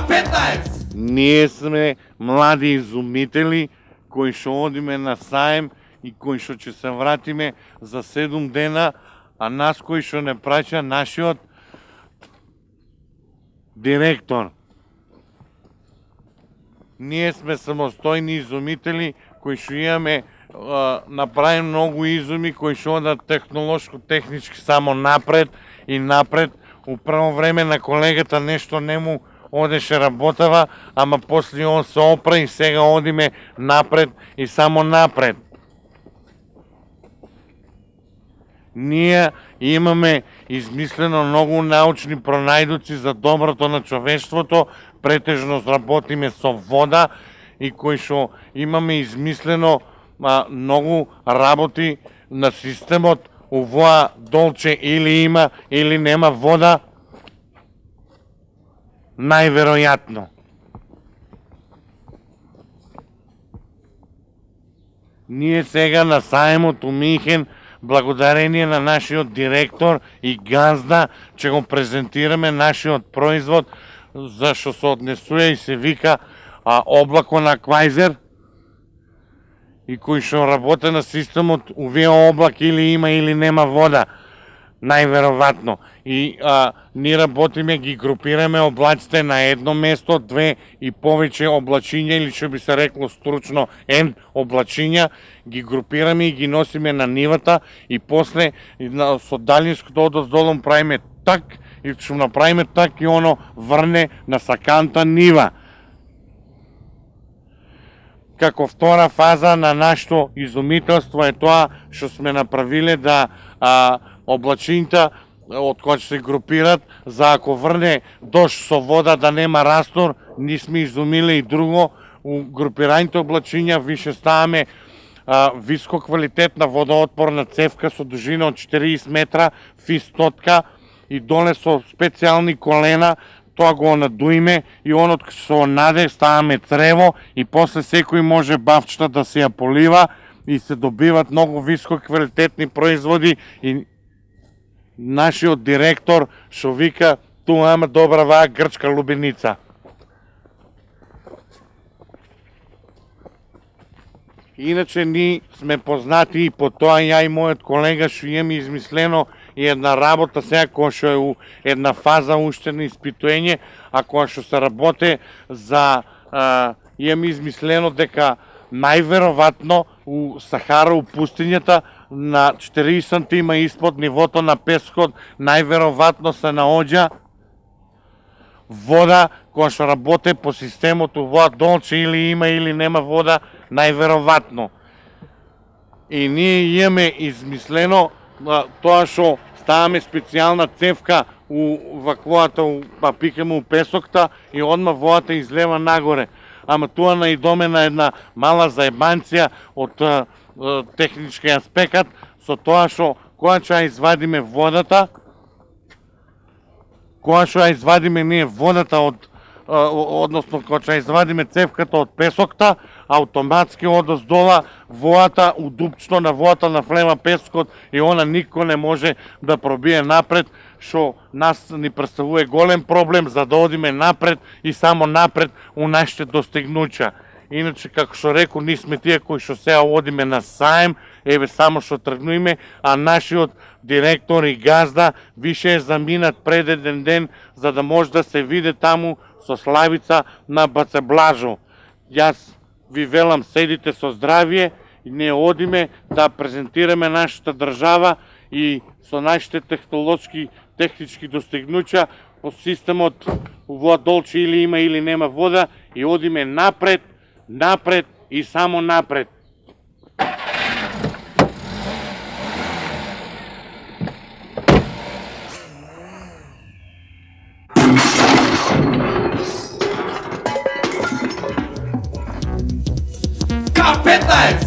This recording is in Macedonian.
K15! Ние сме млади изумители кои ще одиме на саем и кои ще се вратиме за 7 дена, а нас кои ще не праća нашиот директор. Ние сме самостојни изумители кои ще имаме направим многу изуми кои ще одат технолошко-технички само напред и напред. У прво време на колегата нешто не му одеше работава, ама после он се опра и сега одиме напред и само напред. Ние имаме измислено многу научни пронајдоци за доброто на човештвото, претежно работиме со вода и кои што имаме измислено многу работи на системот. Увоа долче или има или нема вода, најверојатно. Ние сега на саемот у Минхен, благодарение на нашиот директор и газда, че го презентираме нашиот производ, зашто се однесува и се вика облако на Квајзер, и кои што работе на системот, увие облак или има или нема вода, најверојатно. И ние работиме, ги групираме облаците на едно место, 2 и повеќе облачиња, или што би се рекло стручно N облачиња, ги групираме и ги носиме на нивата и после со далинското одоздолом правиме так и што направиме так и оно врне на саканата нива. Како втора фаза на нашето изумителство е тоа што сме направиле да облачињата од кои се групират, за ако врне дожд со вода да нема растор, ние сме изумиле и друго. У групираните облачиња више ставаме висококвалитетна водоотпорна цевка со дужина од 40 метра, фистотка и доле со специјални колена. Тоа го надуиме и онот со наде ставаме црево и после секој може бавчета да се ја полива и се добиват многу висококвалитетни производи. И нашиот директор што вика туа има добра ваа грчка лубеница. Иначе ние сме познати и по тоа, ја и мојот колега што имаме измислено и една работа сега која што е у една фаза уште на испитување, а која што се работе за имаме измислено дека најверојатно у Сахара, у пустињата, на 40 сантима испод нивото на пескот, најверојатно се наоѓа вода која што работе по системот увоа долче или има или нема вода, најверојатно. И ние имаме измислено тоа што ставаме специјална цевка у ваквоата, па пикаме у песокта и одма водата излева нагоре. Ама тоа наидоме на една мала заебанција од технички аспект, со тоа што кога ќе извадиме водата, кога ќе извадиме ние водата односно кога ќе извадиме цевката од песокта, автоматски одоздола водата, удупчето на водата на флема пескот и она никој не може да пробие напред, што нас ни представува голем проблем за да одиме напред и само напред у нашите достигнуќа. Иначе, како што реку, ние сме тие кои што сега одиме на саем, еве само што тргнуиме, а нашиот директор и газда више е заминат пред еден ден за да може да се види таму со славица на Бацеблажо. Јас ви велам, седите со здравие и ние одиме да презентираме нашата држава и со нашите технички достигнуќа по системот во долче или има или нема вода и одиме напред, напред и само напред. K15!